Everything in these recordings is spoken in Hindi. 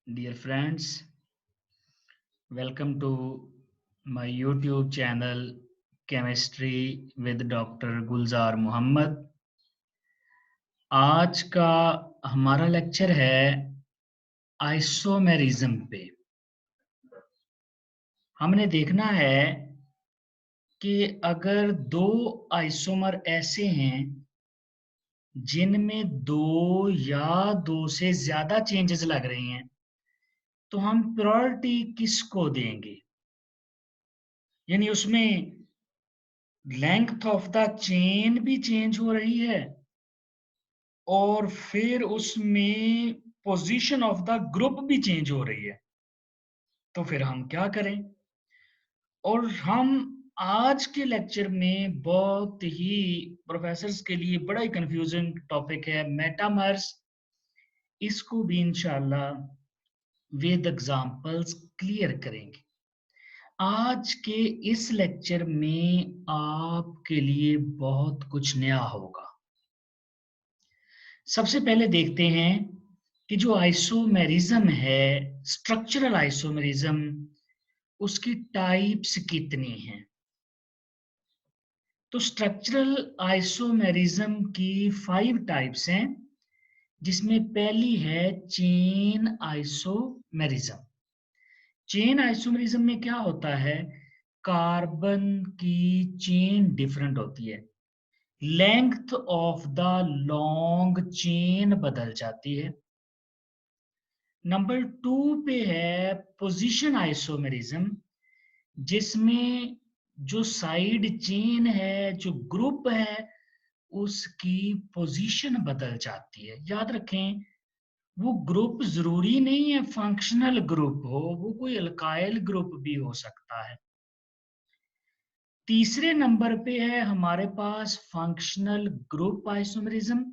Dear friends, welcome to my YouTube channel Chemistry with Dr. Gulzar Muhammad। आज का हमारा लेक्चर है आइसोमेरिज्म पे। हमने देखना है कि अगर दो आइसोमर ऐसे हैं जिनमें दो या दो से ज्यादा चेंजेस लग रही हैं, तो हम प्रायोरिटी किसको देंगे? यानी उसमें लेंथ ऑफ द चेन भी चेंज हो रही है और फिर उसमें पोजीशन ऑफ द ग्रुप भी चेंज हो रही है। तो फिर हम क्या करें? और हम आज के लेक्चर में बहुत ही प्रोफेसर्स के लिए बड़ा ही कंफ्यूजिंग टॉपिक है मेटामर्स। इसको भी इंशाल्लाह विद एग्जांपल्स क्लियर करेंगे। आज के इस लेक्चर में आपके लिए बहुत कुछ नया होगा। सबसे पहले देखते हैं कि जो आइसोमेरिज्म है, स्ट्रक्चरल आइसोमेरिज्म, उसकी टाइप्स कितनी हैं। तो स्ट्रक्चरल आइसोमेरिज्म की 5 टाइप्स हैं, जिसमें पहली है चेन आइसोमेरिज्म। चेन आइसोमेरिज्म में क्या होता है? कार्बन की चेन डिफरेंट होती है, length of the long chain बदल जाती है। नंबर 2 पे है पोजीशन आइसोमेरिज्म, जिसमें जो साइड चेन है, जो ग्रुप है, उसकी पोजीशन बदल जाती है। याद रखें, वो ग्रुप जरूरी नहीं है फंक्शनल ग्रुप हो, वो कोई अल्काइल ग्रुप भी हो सकता है। तीसरे नंबर पे है हमारे पास फंक्शनल ग्रुप आइसोमेरिज्म,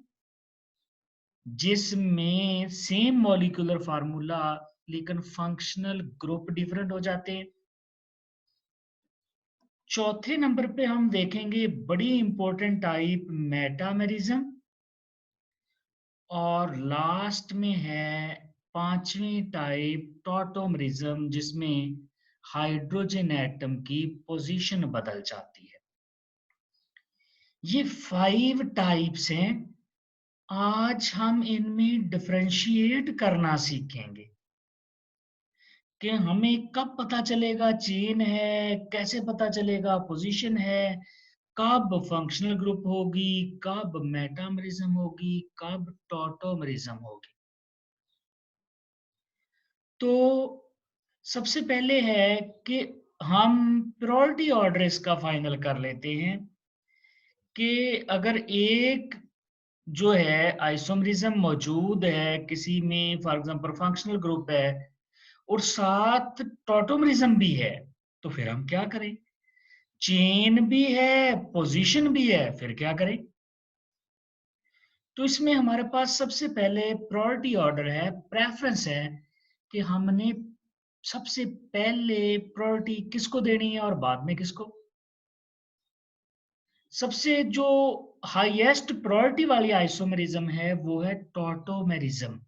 जिसमें सेम मॉलिक्यूलर फार्मूला लेकिन फंक्शनल ग्रुप डिफरेंट हो जाते हैं। चौथे नंबर पे हम देखेंगे बड़ी इंपॉर्टेंट टाइप मेटामेरिज्म, और लास्ट में है पांचवी टाइप टॉटोमेरिज्म, जिसमें हाइड्रोजन एटम की पोजीशन बदल जाती है। ये 5 टाइप्स हैं। आज हम इनमें डिफरेंशिएट करना सीखेंगे कि हमें कब पता चलेगा चेन है, कैसे पता चलेगा पोजीशन है, कब फंक्शनल ग्रुप होगी, कब मेटामरिज्म होगी, कब टॉटोमरिज्म होगी। तो सबसे पहले है कि हम प्रायोरिटी ऑर्डर इसका फाइनल कर लेते हैं कि अगर एक जो है आइसोमरिज्म मौजूद है किसी में, फॉर एग्जांपल फंक्शनल ग्रुप है और साथ टॉटोमरिज्म भी है, तो फिर हम क्या करें? चेन भी है, पोजीशन भी है, फिर क्या करें? तो इसमें हमारे पास सबसे पहले प्रायोरिटी ऑर्डर है, प्रेफरेंस है कि हमने सबसे पहले प्रायोरिटी किसको देनी है और बाद में किसको। सबसे जो हाईएस्ट प्रायोरिटी वाली आइसोमेरिज्म है वो है टॉटोमेरिज्म।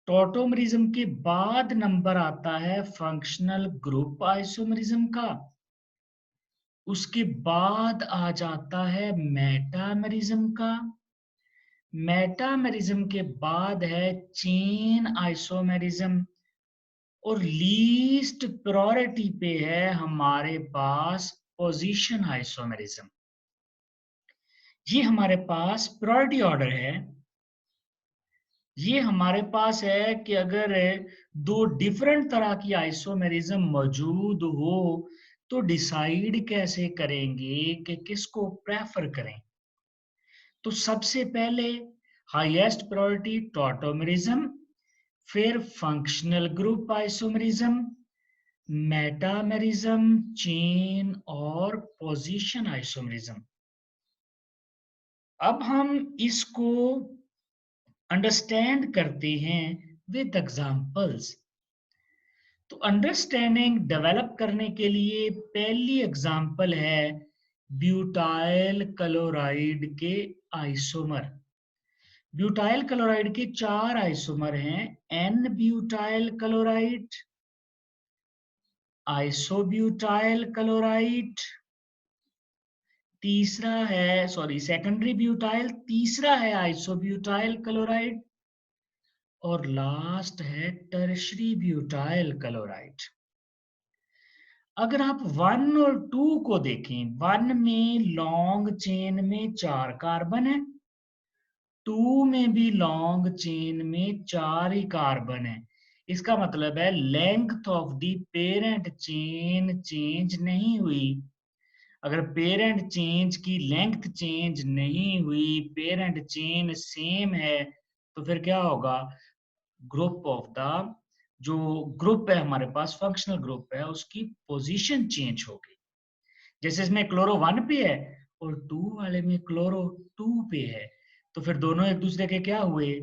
टॉटोमेरिज्म के बाद नंबर आता है फंक्शनल ग्रुप आइसोमेरिज्म का। उसके बाद आ जाता है मेटामेरिज्म का। मेटामेरिज्म के बाद है चेन आइसोमेरिज्म, और लीस्ट प्रायोरिटी पे है हमारे पास पोजीशन आइसोमेरिज्म। ये हमारे पास प्रायोरिटी ऑर्डर है। ये हमारे पास है कि अगर दो डिफरेंट तरह की आइसोमेरिज्म मौजूद हो तो डिसाइड कैसे करेंगे कि किसको प्रेफर करें। तो सबसे पहले हाईएस्ट प्रायोरिटी टॉटोमेरिज्म, फिर functional group isomerism, metamerism, chain और पोजीशन आइसोमेरिज्म। अब हम इसको अंडरस्टैंड करते हैं विद एग्जांपल्स। तो अंडरस्टैंडिंग डेवलप करने के लिए पहली एग्जांपल है ब्यूटाइल क्लोराइड के आइसोमर। ब्यूटाइल क्लोराइड के 4 आइसोमर हैं, n butyl chloride, isobutyl chloride, तीसरा है सेकेंडरी ब्यूटाइल, तीसरा है आइसोब्यूटाइल क्लोराइड और लास्ट है टर्शरी ब्यूटाइल क्लोराइड। अगर आप 1 और 2 को देखें, 1 में लॉन्ग चेन में 4 कार्बन है, 2 में भी लॉन्ग चेन में 4 ही कार्बन है। इसका मतलब है length of the parent chain change नहीं हुई। अगर पेरेंट चेंज की लेंथ चेंज नहीं हुई, पेरेंट चेन सेम है, तो फिर क्या होगा? ग्रुप ऑफ द जो ग्रुप है हमारे पास, फंक्शनल ग्रुप है, उसकी पोजीशन चेंज हो गई। जैसे इसमें क्लोरो 1 पे है और 2 वाले में क्लोरो 2 पे है, तो फिर दोनों एक दूसरे के क्या हुए?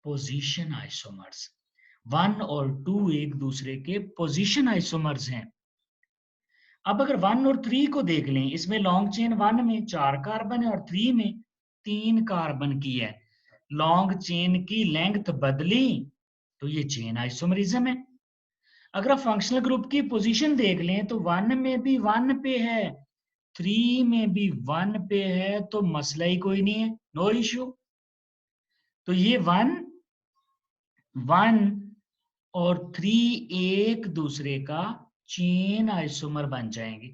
Position isomers. 1 और 2 एक दूसरे के पोजीशन आइसोमर्स हैं। अब अगर 1 और 3 को देख लें, इसमें लॉन्ग चेन 1 में 4 कार्बन है और 3 में 3 कार्बन की है। लॉन्ग चेन की लेंथ बदली तो ये चेन आइसोमरिज्म है। अगर आप फंक्शनल ग्रुप की पोजीशन देख लें तो 1 में भी 1 पे है, 3 में भी 1 पे है, तो मसला ही कोई नहीं है, नो इश्यू। तो ये 1 और 3 एक दूसरे का चेन आइसोमर बन जाएंगे।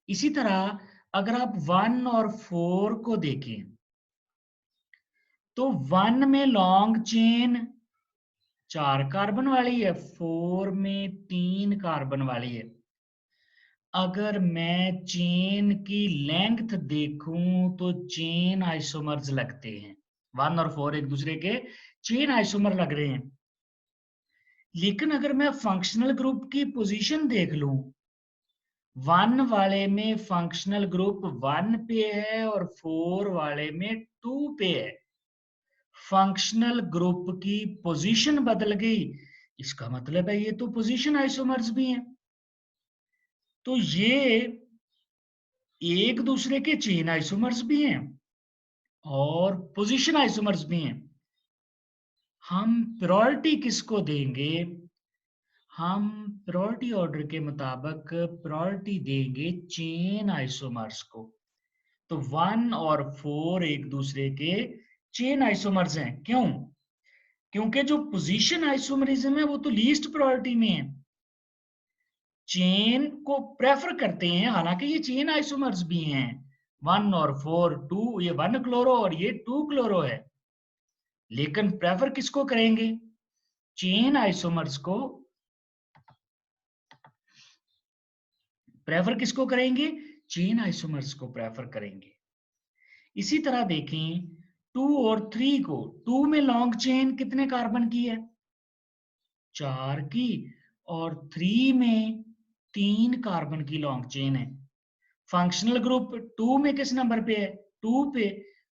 इसी तरह अगर आप 1 और 4 को देखें तो 1 में लॉन्ग चेन 4 कार्बन वाली है, 4 में 3 कार्बन वाली है। अगर मैं चेन की लेंथ देखूं तो चेन आइसोमर्स लगते हैं। 1 और 4 एक दूसरे के चेन आइसोमर लग रहे हैं। लेकिन अगर मैं फंक्शनल ग्रुप की पोजीशन देख लूं, 1 वाले में फंक्शनल ग्रुप 1 पे है और 4 वाले में 2 पे है। फंक्शनल ग्रुप की पोजीशन बदल गई, इसका मतलब है ये तो पोजीशन आइसोमर्स भी हैं। तो ये एक दूसरे के चेन आइसोमर्स भी हैं और पोजीशन आइसोमर्स भी हैं। हम प्रायोरिटी किसको देंगे? हम प्रायोरिटी ऑर्डर के मुताबिक प्रायोरिटी देंगे चेन आइसोमर्स को। तो 1 और 4 एक दूसरे के चेन आइसोमर्स हैं। क्यों? क्योंकि जो पोजीशन आइसोमरिज्म है वो तो लीस्ट प्रायोरिटी में है, चेन को प्रेफर करते हैं, हालांकि ये चेन आइसोमर्स भी हैं। 1 और 4 2, ये 1 क्लोरो और ये 2 क्लोरो है, लेकिन प्रेफर किसको करेंगे? चेन आइसोमर्स को। प्रेफर किसको करेंगे? चेन आइसोमर्स को प्रेफर करेंगे। इसी तरह देखें 2 और 3 को, 2 में लॉन्ग चेन कितने कार्बन की है? 4 की, और 3 में 3 कार्बन की लॉन्ग चेन है। फंक्शनल ग्रुप 2 में किस नंबर पे है? 2 पे,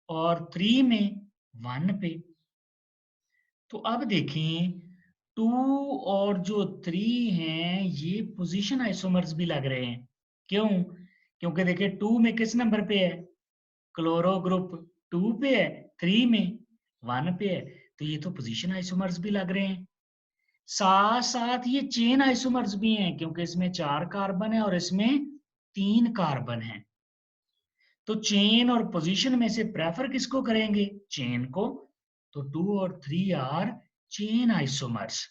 और 3 में 1 पे। तो अब देखें 2 और जो 3 हैं ये पोजीशन आइसोमर्स भी लग रहे हैं। क्यों? क्योंकि देखिए 2 में किस नंबर पे है? क्लोरो ग्रुप 2 पे है, 3 में 1 पे है, तो ये तो पोजीशन आइसोमर्स भी लग रहे हैं। साथ साथ ये चेन आइसोमर्स भी हैं, क्योंकि इसमें 4 कार्बन है और इसमें 3 कार्बन है। तो चेन और पोजीशन में से प्रेफर किसको करेंगे? चेन को। तो 2 और 3 आर चेन आइसोमर्स।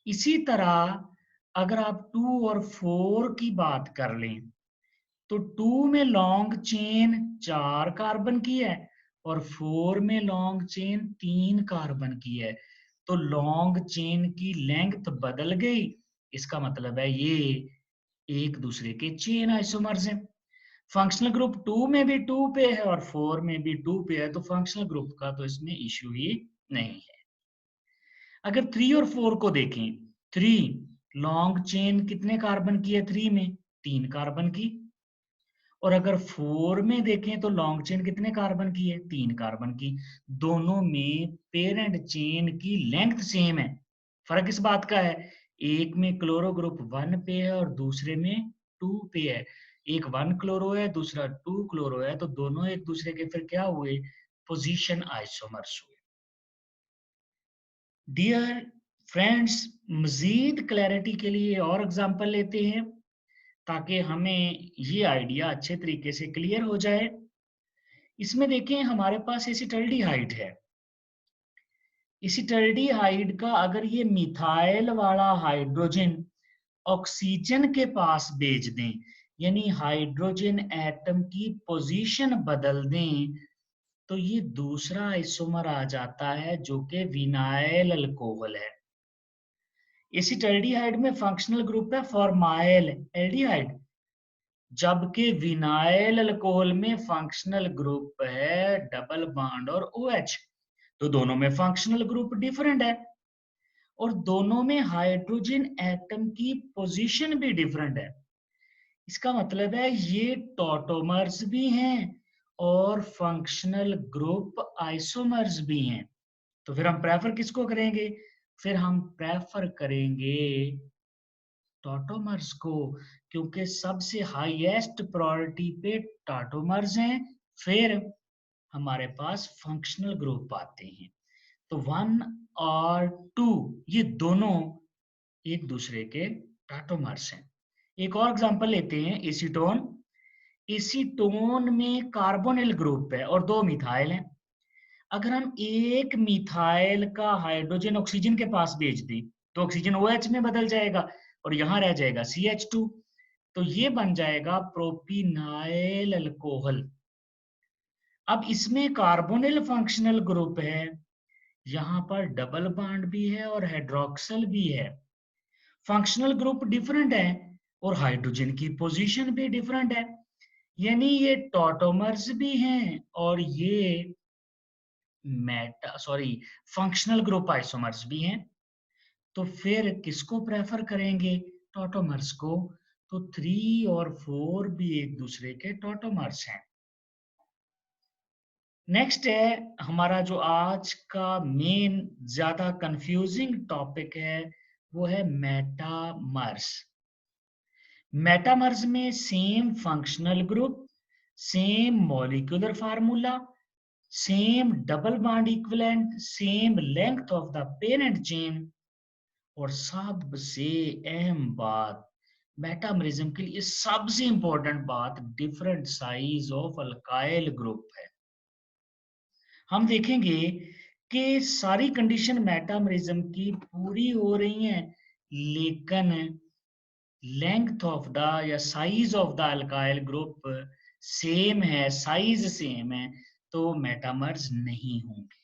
इसी तरह अगर आप 2 और 4 की बात कर लें तो 2 में लॉन्ग चेन 4 कार्बन की है और 4 में लॉन्ग चेन 3 कार्बन की है। तो लॉन्ग चेन की लेंथ बदल गई, इसका मतलब है ये एक दूसरे के चेन आइसोमर्स हैं। फंक्शनल ग्रुप 2 में भी 2 पे है और 4 में भी 2 पे है, तो फंक्शनल ग्रुप का तो इसमें इश्यू ही नहीं है। अगर 3 और 4 को देखें, 3 लॉन्ग चेन कितने कार्बन की है? 3 में 3 कार्बन की। और अगर 4 में देखें तो लॉन्ग चेन कितने कार्बन की है? 3 कार्बन की। दोनों में पेरेंट चेन की लेंथ सेम है। फर्क इस बात का है, एक में क्लोरो ग्रुप 1 पे है और दूसरे में 2 पे है। एक 1 क्लोरो है, दूसरा 2 क्लोरो है, तो दोनों एक दूसरे के फिर क्या हुए? पोजीशन आइसोमर्स हुए। डियर फ्रेंड्स, मजीद क्लैरिटी के लिए और एग्जांपल लेते हैं ताकि हमें ये आइडिया अच्छे तरीके से क्लियर हो जाए। इसमें देखें हमारे पास एसिटल्डिहाइड है। एसिटल्डिहाइड का अगर ये मिथाइल वाला हाइड्रोजन ऑक्सीजन के पास भेज दें, यानी हाइड्रोजन एटम की पोजीशन बदल दें, तो ये दूसरा आइसोमर आ जाता है जो कि विनाइल अल्कोहल है। एसिटल्डिहाइड में फंक्शनल ग्रुप है फॉर्माइल एल्डिहाइड, जबकि विनाइल अल्कोहल में फंक्शनल ग्रुप है डबल बॉन्ड और OH। तो दोनों में फंक्शनल ग्रुप डिफरेंट है और दोनों में हाइड्रोजन एटम की पोजीशन भी डिफरेंट है। इसका मतलब है ये टॉटोमर्स भी हैं और फंक्शनल ग्रुप आइसोमर्स भी हैं। तो फिर हम प्रेफर किसको करेंगे? फिर हम प्रेफर करेंगे टॉटोमर्स को, क्योंकि सबसे हाईएस्ट प्रायोरिटी पे टॉटोमर्स हैं, फिर हमारे पास फंक्शनल ग्रुप आते हैं। तो 1 और 2 ये दोनों एक दूसरे के टॉटोमर्स हैं। एक और एग्जांपल लेते हैं, एसीटोन। एसीटोन में कार्बोनिल ग्रुप है और 2 मिथाइल हैं। अगर हम एक मिथाइल का हाइड्रोजन ऑक्सीजन के पास भेज दें तो ऑक्सीजन OH में बदल जाएगा और यहां रह जाएगा CH2। तो ये बन जाएगा प्रोपिनाइल अल्कोहल। अब इसमें कार्बोनिल फंक्शनल ग्रुप है, यहां पर डबल बॉन्ड भी है और हाइड्रोक्सिल भी है। फंक्शनल ग्रुप डिफरेंट है और हाइड्रोजन की पोजीशन भी डिफरेंट है, यानी ये टॉटोमर्स भी हैं और ये फंक्शनल ग्रुप आइसोमर्स भी हैं। तो फिर किसको प्रेफर करेंगे? टॉटोमर्स को। तो 3 और 4 भी एक दूसरे के टॉटोमर्स हैं। नेक्स्ट है हमारा जो आज का मेन ज्यादा कंफ्यूजिंग टॉपिक है, वो है मेटामर्स। मेटामर्स में same functional group, same molecular formula, same double bond equivalent, same length of the parent chain और सबसे अहम बात, मेटामरिज्म के लिए सबसे इंपॉर्टेंट बात, different size of alkyl group है। हम देखेंगे कि सारी कंडीशन मेटामरिज्म की पूरी हो रही हैं, लेकिन लेंथ ऑफ द या size of the alkyl group same है, साइज सेम है, तो मेटामर्स नहीं होंगे।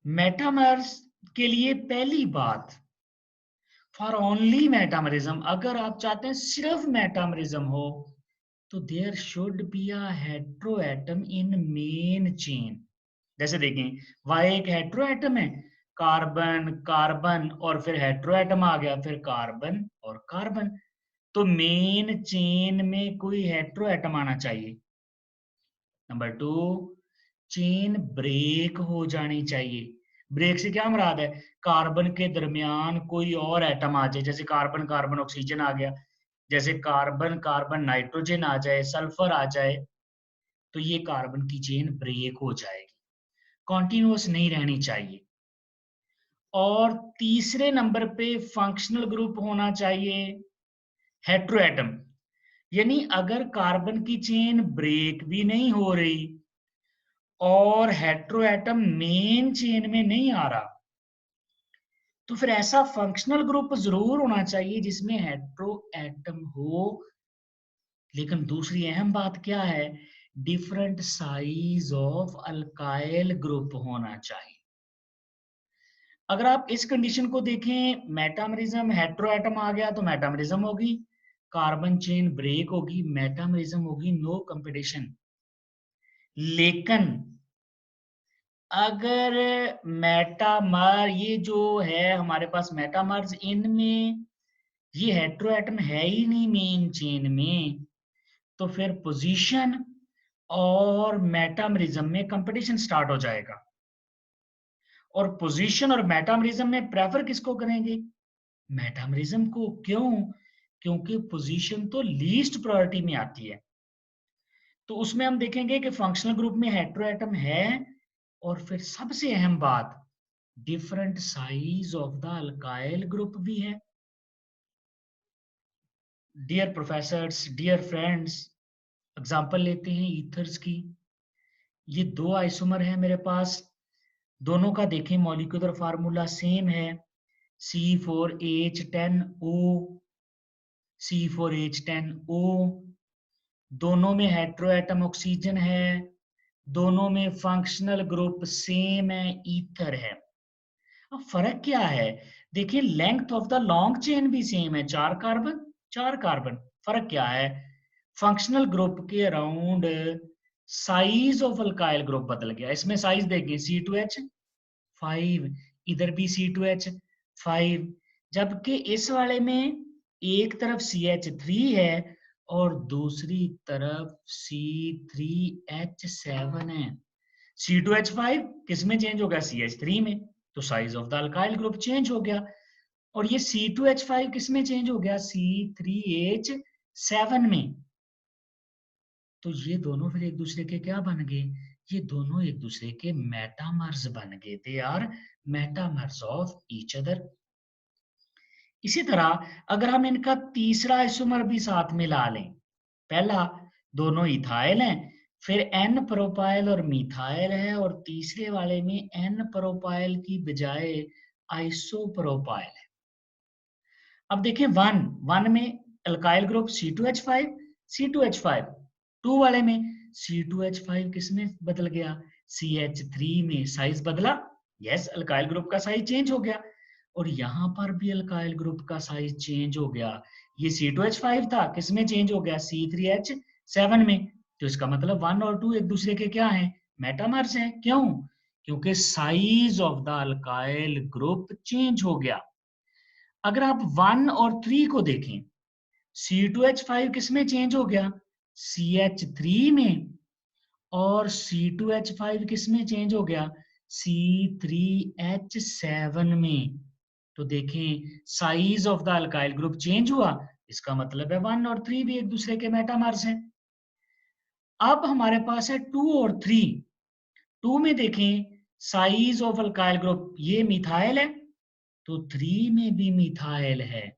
मेटामर्स के लिए पहली बात, फॉर ओनली मेटामरिज्म, अगर आप चाहते हैं सिर्फ मेटामरिज्म हो, तो there should be a hetero atom in main chain. जैसे देखें, वहां एक हेटेरो एटम है, कार्बन कार्बन और फिर हेटेरो एटम आ गया, फिर कार्बन और कार्बन। तो मेन चेन में कोई हेटेरो एटम आना चाहिए। नंबर 2, चेन ब्रेक हो जानी चाहिए। ब्रेक से क्या मुराद है? कार्बन के दरमियान कोई और एटम आ जाए, जैसे कार्बन कार्बन ऑक्सीजन आ गया, जैसे कार्बन कार्बन नाइट्रोजन आ जाए, सल्फर आ जाए, तो ये कार्बन की चेन ब्रेक हो जाएगी, कॉन्टिन्यूअस नहीं रहनी चाहिए। और तीसरे नंबर पे फंक्शनल ग्रुप होना चाहिए हेटेरो एटम, यानी अगर कार्बन की चेन ब्रेक भी नहीं हो रही और हेटेरो एटम मेन चेन में नहीं आ रहा, तो फिर ऐसा फंक्शनल ग्रुप जरूर होना चाहिए जिसमें हेटेरो एटम हो। लेकिन दूसरी अहम बात क्या है? Different size of alkyl group होना चाहिए। अगर आप इस कंडीशन को देखें, मेटामरिज्म हेटेरो एटम आ गया तो मेटामरिज्म होगी, कार्बन चेन ब्रेक होगी, मेटामरिज्म होगी, नो कंपटीशन। लेकिन अगर मेटामर ये जो है हमारे पास मेटामर्स, इनमें ये हेटेरो एटम है ही नहीं मेन चेन में, तो फिर पोजीशन और मेटामरिज्म में कंपटीशन स्टार्ट हो जाएगा। और पोजीशन और मेटामरिज्म में प्रेफर किसको करेंगे? मेटामरिज्म को। क्यों? क्योंकि पोजीशन तो लीस्ट प्रायोरिटी में आती है। तो उसमें हम देखेंगे कि फंक्शनल ग्रुप में हेटेरोएटम है, और फिर सबसे अहम बात, different size of the alkyl group भी है। Dear professors, dear friends, example लेते हैं ईथर्स की। ये दो आइसोमर है मेरे पास, दोनों का देखें मॉलिक्यूलर फार्मूला सेम है, C4H10O, C4H10O। दोनों में हेटेरोएटम ऑक्सीजन है, दोनों में फंक्शनल ग्रुप सेम है, ईथर है। अब फर्क क्या है? देखिए length of the long chain भी सेम है, 4 कार्बन 4 कार्बन। फर्क क्या है? फंक्शनल ग्रुप के around size of alkyl group बदल गया। इसमें साइज देखिए C2H5, इधर भी C2H5, जबकि इस वाले में एक तरफ CH3 है और दूसरी तरफ C3H7 है। C2H5 किस में चेंज हो गया? CH3 में। तो size of the alkyl group change हो गया। और ये C2H5 किस में चेंज हो गया? C3H7 में। तो ये दोनों फिर एक दूसरे के क्या बन गए? ये दोनों एक दूसरे के मेटामर्स बन गए। They are metamers of each other. इसी तरह अगर हम इनका तीसरा आइसोमर भी साथ में ला लें, पहला दोनों इथाइल हैं, फिर N प्रोपाइल और मिथाइल है, और तीसरे वाले में N प्रोपाइल की बजाय आइसोप्रोपाइल है। अब देखें वन में अल्काइल ग्रुप C2H5, C2H5, 2 वाले में C2H5 किस में बदल गया? CH3 में। साइज बदला? यस, अल्काइल ग्रुप का साइज चेंज हो गया। और यहां पर भी अल्काइल ग्रुप का साइज चेंज हो गया। ये C2H5 था, किस में चेंज हो गया? C3H7 में। तो इसका मतलब 1 और 2 एक दूसरे के क्या हैं? मेटामर्स हैं। क्यों? क्योंकि size of the alkyl group change हो गया। अगर आप 1 और 3 को देखें, C2H5 किस में चेंज हो गया? CH3 में। और C2H5 किस में चेंज हो गया? C3H7 में। तो देखें size of the alkyl group change हुआ, इसका मतलब है 1 और 3 भी एक दूसरे के मेटामर्स हैं। अब हमारे पास है 2 और 3। 2 में देखें साइज ऑफ अल्काइल ग्रुप, ये मिथाइल है, तो 3 में भी मिथाइल है।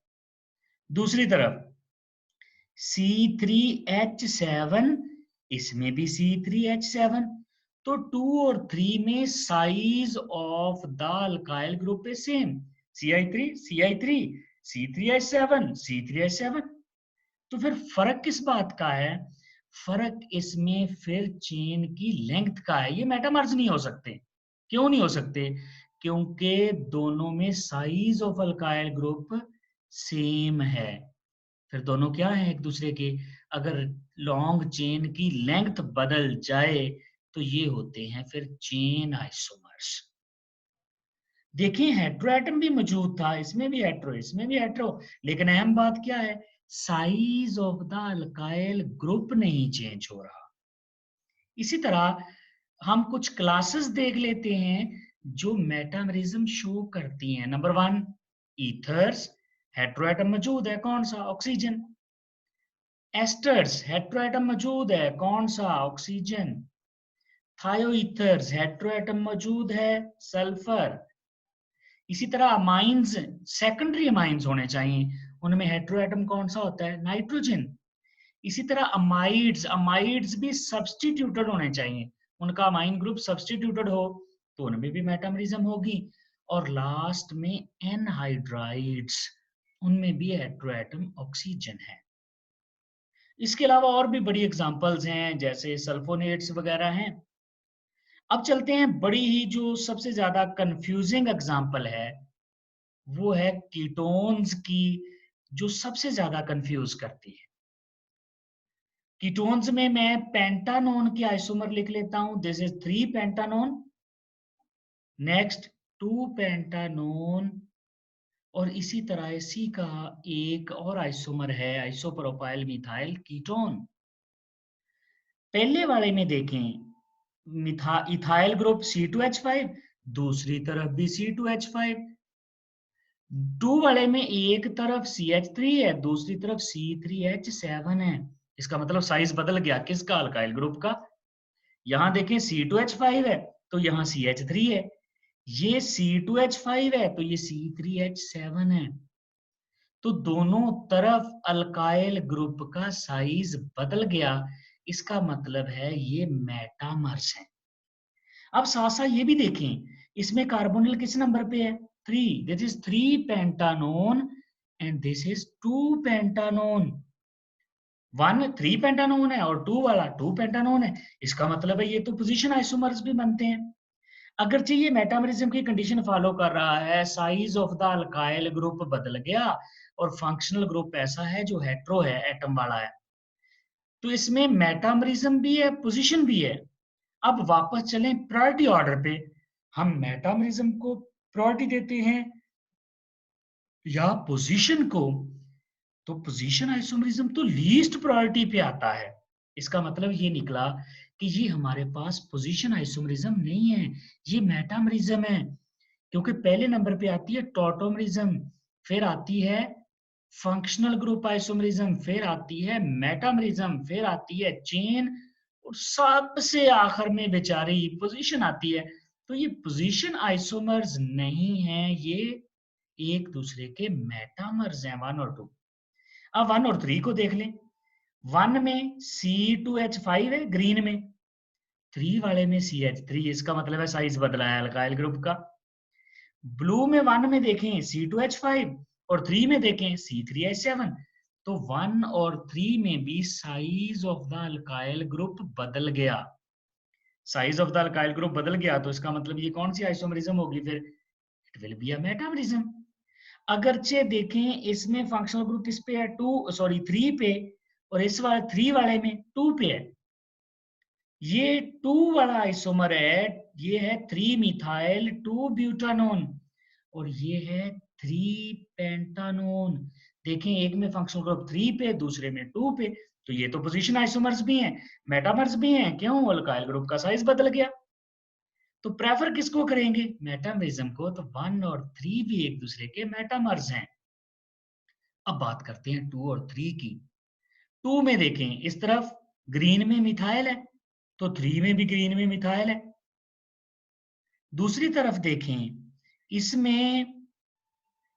दूसरी तरफ C3H7, इसमें भी C3H7। तो 2 और 3 में size of the alkyl group है same, CI3 CI3, C3H7 C3H7। तो फिर फर्क किस बात का है? फर्क इसमें फिर चेन की लेंथ का है। ये मेटामर्स नहीं हो सकते। क्यों नहीं हो सकते? क्योंकि दोनों में size of alkyl group same है। फिर दोनों क्या हैं एक दूसरे के? अगर लॉन्ग चेन की लेंथ बदल जाए तो ये होते हैं फिर चेन आइसोमर्स। देखिए हेटेरोएटम भी मौजूद था, इसमें भी हेटेरो, इसमें भी हेटेरो, लेकिन अहम बात क्या है? Size of the alkyl group नहीं चेंज हो रहा। इसी तरह हम कुछ क्लासेस देख लेते हैं जो मेटामरिज्म शो करती हैं। नंबर 1, ईथर्स, हेटेरोएटम मौजूद है, कौन सा? ऑक्सीजन। एस्टर्स, हेटेरोएटम मौजूद है, कौन सा? ऑक्सीजन। थायोईथर्स, हेटेरोएटम मौजूद है, सल्फर। इसी तरह अमाइंस, सेकेंडरी अमाइंस होने चाहिए, उनमें हेटेरोएटम कौन सा होता है? नाइट्रोजन। इसी तरह अमाइड्स, अमाइड्स भी सब्स्टिट्यूटेड होने चाहिए, उनका अमाइन ग्रुप सब्स्टिट्यूटेड हो तो उनमें भी मेटामरिज्म होगी। और लास्ट में एनहाइड्राइड्स, उनमें भी हेटेरोएटम ऑक्सीजन है। इसके अलावा और भी बड़ी एग्जांपल्स हैं, जैसे सल्फोनेट्स वगैरह हैं। अब चलते हैं बड़ी ही जो सबसे ज्यादा कंफ्यूजिंग एग्जांपल है, वो है कीटोन्स की, जो सबसे ज्यादा कंफ्यूज करती है। कीटोन्स में मैं पेंटानोन की आइसोमर लिख लेता हूं, this is 3 pentanone, next 2 pentanone, और इसी तरह इसी का एक और आइसोमर है, आइसोप्रोपाइल मिथाइल कीटोन। पहले वाले में देखें इथाइल ग्रुप C2H5, दूसरी तरफ भी C2H5। 2 वाले में एक तरफ CH3 है, दूसरी तरफ C3H7 है। इसका मतलब साइज बदल गया किसका? अल्काइल ग्रुप का। यहां देखें C2H5 है तो यहाँ CH3 है, ये C2H5 है तो ये C3H7 है। तो दोनों तरफ अल्काइल ग्रुप का साइज बदल गया, इसका मतलब है ये मेटामर्स है। अब साथ साथ ये भी देखें, इसमें कार्बोनिल किस नंबर पे है? 3, this is 3 pentanone and this is 2 pentanone. 1 3 pentanone है और 2 वाला 2 पेंटानोन है, इसका मतलब है ये तो पोजीशन आइसोमर्स भी बनते हैं। अगरचे ये मेटामरिज्म की कंडीशन फॉलो कर रहा है, size of the alkyl group बदल गया और फंक्शनल ग्रुप ऐसा है जो हेटेरो है, एटम वाला है। तो इसमें मेटामरिज्म भी है, पोजीशन भी है। अब वापस चलें प्रायोरिटी ऑर्डर पे, हम मेटामरिज्म को प्रायोरिटी देते हैं या पोजीशन को? तो पोजीशन आइसोमरिज्म तो लीस्ट प्रायोरिटी पे आता है। इसका मतलब ये निकला कि ये हमारे पास पोजीशन आइसोमरिज्म नहीं है, ये मेटामरिज्म है। क्योंकि पहले नंबर पे आती है टॉटोमरिज्म, फिर आती है फंक्शनल ग्रुप आइसोमरिज्म, फिर आती है मेटामरिज्म, फिर आती है चेन और सबसे आखिर में बेचारी पोजीशन आती है। तो ये पोजीशन आइसोमर्स नहीं है, ये एक दूसरे के मेटामर्स हैं 1 और 2। अब 1 और 3 को देख लें। 1 में C2H5 है ग्रीन में, 3 वाले में CH3, इसका मतलब है साइज बदला है अल्काइल ग्रुप का। ब्लू में 1 में देखें C2H5 और 3 में देखें C3H7, तो 1 और 3 में भी size of the alkyl group बदल गया। Size of the alkyl group बदल गया तो इसका मतलब ये कौन सी आइसोमरिज्म होगी फिर? It will be a metamerism. अगरचे देखें इसमें फंक्शनल ग्रुप किस पे है? 3 पे, और इस वाले 3 वाले में 2 पे है। ये 2 वाला आइसोमर है, ये है 3 मिथाइल 2 ब्यूटानोन और ये है 3 पेंटानोन। देखें एक में फंक्शनल ग्रुप 3 पे, दूसरे में 2 पे, तो ये तो पोजीशन आइसोमर्स भी हैं, मेटामर्स भी हैं। क्यों? अल्काइल ग्रुप का साइज बदल गया। तो प्रेफर किसको करेंगे? मेटामरिज्म को। तो 1 और 3 भी एक दूसरे के मेटामर्स हैं। अब बात करते हैं 2 और 3 की। 2 में देखें इस तरफ ग्रीन में मिथाइल है, तो 3 में भी ग्रीन में मिथाइल है। दूसरी तरफ देखें इसमें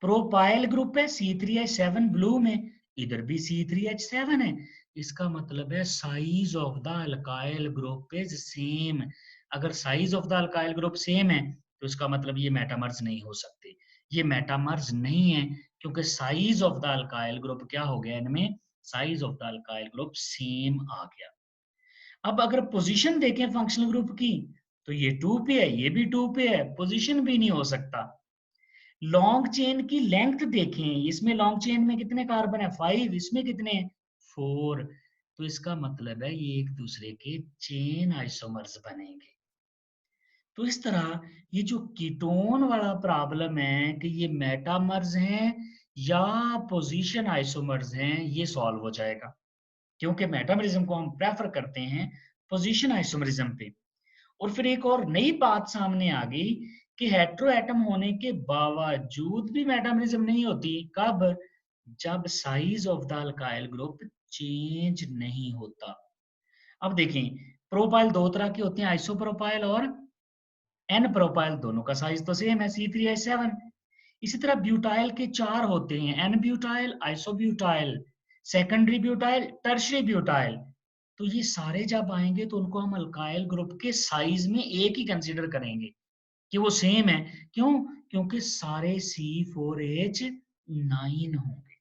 प्रोपाइल ग्रुप है C3H7 ब्लू में, इधर भी C3H7 है। इसका मतलब है size of the alkyl group is same. अगर size of the alkyl group same है तो इसका मतलब ये मेटामर्स नहीं हो सकते। ये मेटामर्स नहीं है क्योंकि size of the alkyl group क्या हो गया इनमें? Size of the alkyl group same आ गया। अब अगर पोजीशन देखें फंक्शनल ग्रुप की, तो ये 2 पे है, ये भी 2 पे है, पोजीशन भी नहीं हो सकता। लॉन्ग चेन की लेंथ देखें, इसमें लॉन्ग चेन में कितने कार्बन है? 5, इसमें कितने? 4। तो इसका मतलब है ये एक दूसरे के चेन आइसोमर्स बनेंगे। तो इस तरह ये जो कीटोन वाला प्रॉब्लम है कि ये मेटामर्स हैं या पोजीशन आइसोमर्स हैं, ये सॉल्व हो जाएगा। क्योंकि मेटामरिज्म को हम प्रेफर करते हैं पोजीशन आइसोमरिज्म पे। और फिर एक और नई बात सामने आ गई कि हेटेरो एटम होने के बावजूद भी मेटामरिज्म नहीं होती। कब? जब size of the alkyl group change नहीं होता। अब देखें प्रोपाइल दो तरह के होते हैं, आइसोप्रोपाइल और एन प्रोपाइल। दोनों का साइज तो सेम है C3H7। इसी तरह ब्यूटाइल के 4 होते हैं, n butyl, isobutyl, secondary butyl, tertiary butyl. तो ये सारे जब आएंगे तो उनको हम अल्काइल ग्रुप के साइज में एक ही कंसीडर करेंगे कि वो सेम है। क्यों? क्योंकि सारे C4H9 होंगे।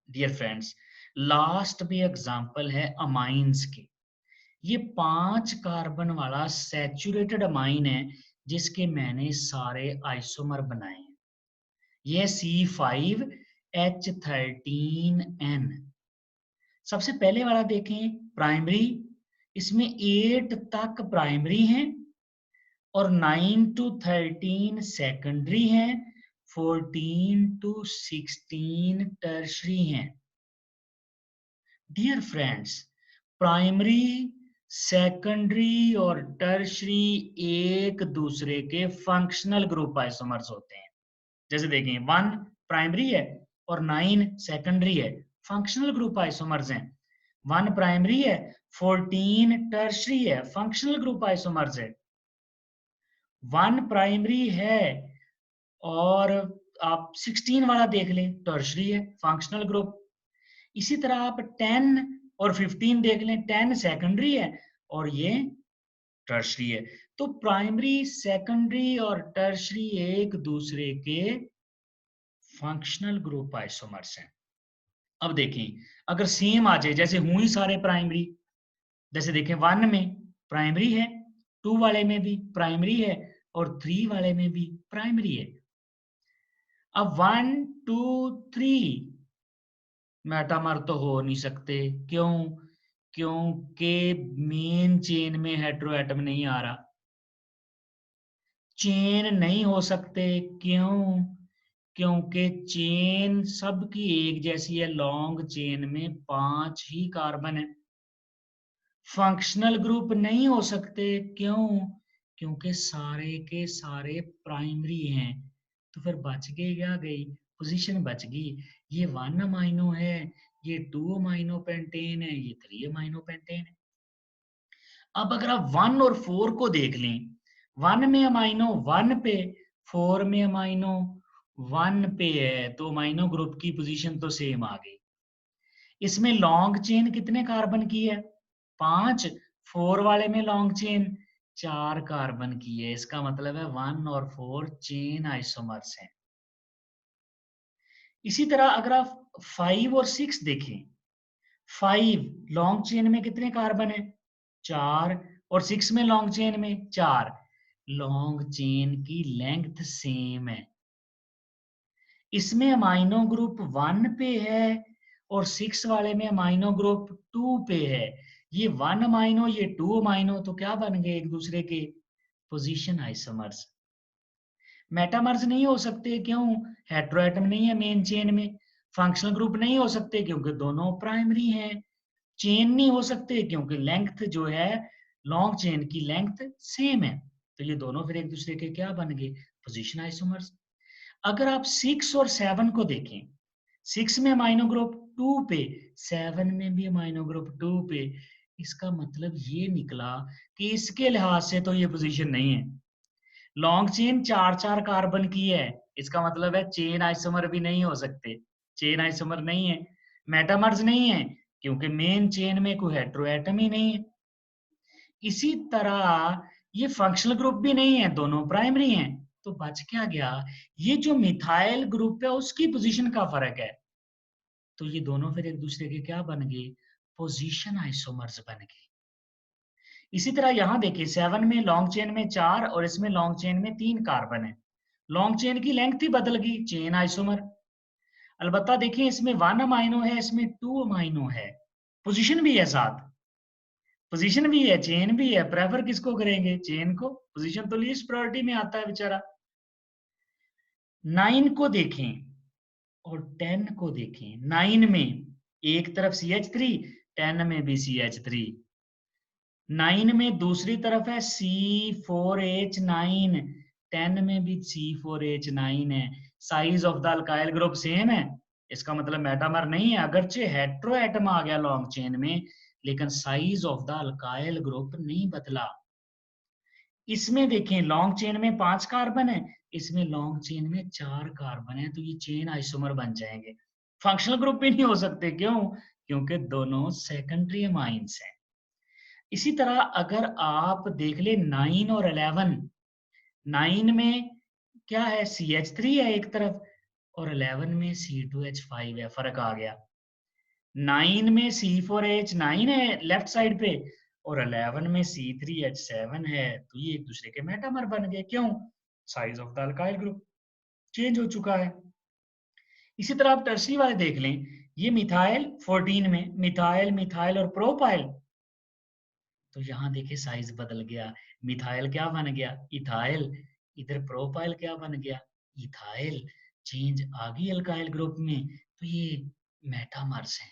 डियर फ्रेंड्स, लास्ट में एग्जांपल है अमाइंस के। ये 5 कार्बन वाला सैचुरेटेड अमाइन है जिसके मैंने सारे आइसोमर बनाए हैं। ये C5H13N। सबसे पहले वाला देखें प्राइमरी, इसमें 8 तक प्राइमरी हैं और 9 to 13 सेकेंडरी हैं, 14 to 16 टर्शरी हैं। डियर फ्रेंड्स, प्राइमरी, सेकेंडरी और टर्शरी एक दूसरे के फंक्शनल ग्रुप आइसोमर्स होते हैं। जैसे देखें 1 प्राइमरी है और 9 सेकेंडरी है, फंक्शनल ग्रुप आइसोमर्स हैं। 1 प्राइमरी है, 14 टर्शरी है, फंक्शनल ग्रुप आइसोमर्स है। 1 प्राइमरी है और आप 16 वाला देख लें, टर्शरी है, फंक्शनल ग्रुप। इसी तरह आप 10 और 15 देख लें, 10 सेकेंडरी है और ये टर्शरी है। तो प्राइमरी, सेकेंडरी और टर्शरी एक दूसरे के फंक्शनल ग्रुप आइसोमर्स हैं। अब देखें, अगर सेम आ जाए, जैसे हुई सारे प्राइमरी, जैसे देखें 1 में प्राइमरी है, 2 वाले में भी प्राइमरी है और 3 वाले में भी प्राइमरी है। अब 1 2 3 मेटामर तो हो नहीं सकते। क्यों? क्योंकि मेन चेन में हेटेरोएटम नहीं आ रहा। चेन नहीं हो सकते, क्यों? क्योंकि चेन सबकी एक जैसी है, लॉन्ग चेन में 5 ही कार्बन है। फंक्शनल ग्रुप नहीं हो सकते, क्यों? क्योंकि सारे के सारे प्राइमरी हैं। तो फिर बच गई, क्या गई पोजीशन बच गई। ये 1 अमाइनो है, ये 2 अमाइनो पेंटेन है, ये 3 अमाइनो पेंटेन है। अब अगर आप 1 और 4 को देख लें, 1 में अमाइनो 1 पे, 4 में अमाइनो 1 पे है, तो अमाइनो ग्रुप की पोजीशन तो सेम आ गई। इसमें लॉन्ग चेन कितने कार्बन की है? 5। 4 वाले में लॉन्ग चेन 4 कार्बन की है। इसका मतलब है 1 और 4 चेन आइसोमर्स हैं। इसी तरह अगर आप 5 और 6 देखें, 5 लॉन्ग चेन में कितने कार्बन है? 4। और 6 में लॉन्ग चेन में 4। लॉन्ग चेन की लेंथ सेम है। इसमें अमाइनो ग्रुप 1 पे है और 6 वाले में अमाइनो ग्रुप 2 पे है। ये 1 अमाइनो, ये 2 अमाइनो, तो क्या बन गए एक दूसरे के पोजीशन आइसोमर्स। मेटामर्स नहीं हो सकते, क्यों? हेटेरोएटम नहीं है मेन चेन में। फंक्शनल ग्रुप नहीं हो सकते क्योंकि दोनों प्राइमरी हैं। चेन नहीं हो सकते क्योंकि लेंथ जो है लॉन्ग चेन की लेंथ सेम है। तो ये दोनों फिर एक दूसरे के क्या बन गए? Position isomers. अगर आप 6 और 7 को देखें, 6 में अमाइनो ग्रुप 2 पे, 7 में भी अमाइनो ग्रुप 2 पे, इसका मतलब ये निकला कि इसके लिहाज से तो ये पोजीशन नहीं है। लॉन्ग चेन 4-4 कार्बन की है, इसका मतलब है चेन आइसोमर भी नहीं हो सकते। चेन आइसोमर नहीं है। मेटामर्स नहीं है क्योंकि मेन चेन में कोई हेटेरोएटम ही नहीं है। इसी तरह ये फंक्शनल ग्रुप भी नहीं है, दोनों प्राइमरी हैं। तो बच क्या गया? ये जो मिथाइल ग्रुप है उसकी पोजीशन का फर्क है। तो ये दोनों फिर एक दूसरे के क्या बन गए? पोजीशन आइसोमर्स बन गए। इसी तरह यहां देखिए 7 में लॉन्ग चेन में 4 और इसमें लॉन्ग चेन में 3 कार्बन है। लॉन्ग चेन की लेंथ ही बदल गई, चेन आइसोमर। अलबत्ता देखिए इसमें 1 अमाइनो है, इसमें 2 अमाइनो है, पोजीशन भी है साथ। पोजीशन भी है, चेन भी है। प्रेफर किसको करेंगे? चेन को। पोजीशन तो लीस्ट प्रायोरिटी में आता है बेचारा। 9 को देखें और 10 को देखें। 9 में एक तरफ CH3, 10 में भी CH3। 9 में दूसरी तरफ है C4H9, 10 में भी C4H9 है। Size of the alkyl group same है। इसका मतलब मेटामर नहीं है, अगरचे हेटेरोएटम आ गया लॉन्ग चेन में, लेकिन size of the alkyl group नहीं बदला। इसमें देखें लॉन्ग चेन में 5 कार्बन है, इसमें लॉन्ग चेन में 4 कार्बन है, तो ये चेन आइसोमर बन जाएंगे। फंक्शनल ग्रुप भी नहीं हो सकते, क्यों? क्योंकि दोनों सेकेंडरी अमाइंस हैं। इसी तरह अगर आप देख ले 9 और 11, 9 में क्या है? CH3 है एक तरफ और 11 में C2H5 है। फर्क आ गया। 9 में C4H9 है लेफ्ट साइड पे और 11 में C3H7 है। तो ये एक दूसरे के मेटामर बन गए। क्यों? Size of the alkyl group change हो चुका है। इसी तरह आप टर्सरी वाले देख लें, ये मिथाइल 14 में मिथाइल, मिथाइल और प्रोपाइल, तो यहाँ देखिए साइज बदल गया। मिथाइल क्या बन गया? इथाइल। इधर प्रोपाइल क्या बन गया? इथाइल। चेंज आ गई अल्काइल ग्रुप में। तो ये मेटामर्स हैं।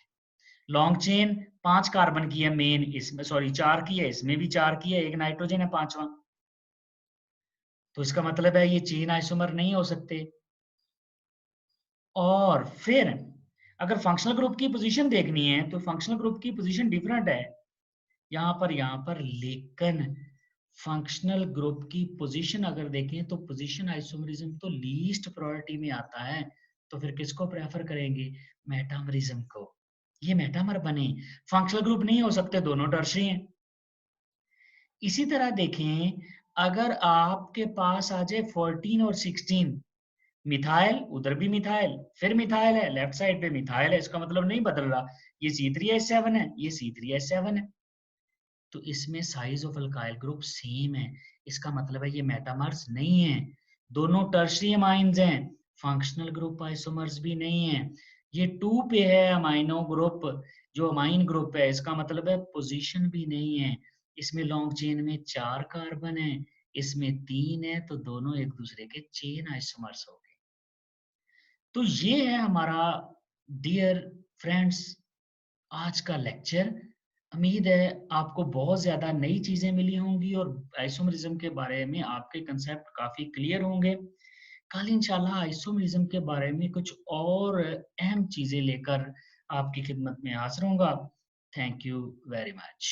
लॉन्ग चेन 5 कार्बन की है मेन, इसमें सॉरी 4 की है, इसमें भी 4 की है, एक नाइट्रोजन है 5वां। तो इसका मतलब है ये चेन आइसोमर नहीं हो सकते। और फिर अगर फंक्शनल ग्रुप की पोजीशन देखनी है तो फंक्शनल ग्रुप की पोजीशन डिफरेंट है यहाँ पर लेकिन फंक्शनल ग्रुप की पोजीशन अगर देखें तो पोजीशन आइसोमरिज्म तो लीस्ट प्रायोरिटी में आता है। तो फिर किसको प्रेफर करेंगे? मेटामरिज्म को। ये मेटामर बने, फंक्शनल ग्रुप नहीं हो सकते, दोनों टर्शरी हैं। इसी तरह देखें, अगर आपके पास आ जाए 14 और 16, मिथाइल, उधर भी मिथाइल, फिर मिथाइल है, लेफ्ट साइड पे मिथाइल है, इसका मतलब नहीं बदल रहा। ये C3H7 है, ये C3H7 है। तो इसमें size of alkyl group same है। इसका मतलब है ये मेटामर्स नहीं है, दोनों टर्शियरी अमाइंस हैं, फंक्शनल ग्रुप आइसोमर्स भी नहीं है। ये 2 पे है अमाइनो ग्रुप, जो अमाइन ग्रुप है, इसका मतलब है पोजीशन भी नहीं है। इसमें लॉन्ग चेन में 4 कार्बन है, इसमें 3 है, तो दोनों एक दूसरे के चेन आइसोमर्स हो गए। तो ये है हमारा डियर फ्रेंड्स आज का लेक्चर। उम्मीद है आपको बहुत ज़्यादा नई चीज़ें मिली होंगी और आइसोमरिज़्म के बारे में आपके कंसेप्ट काफ़ी क्लियर होंगे। कल इंशाल्लाह आइसोमरिज़्म के बारे में कुछ और अहम चीज़ें लेकर आपकी खिदमत में हाज़िर होऊँगा। Thank you very much.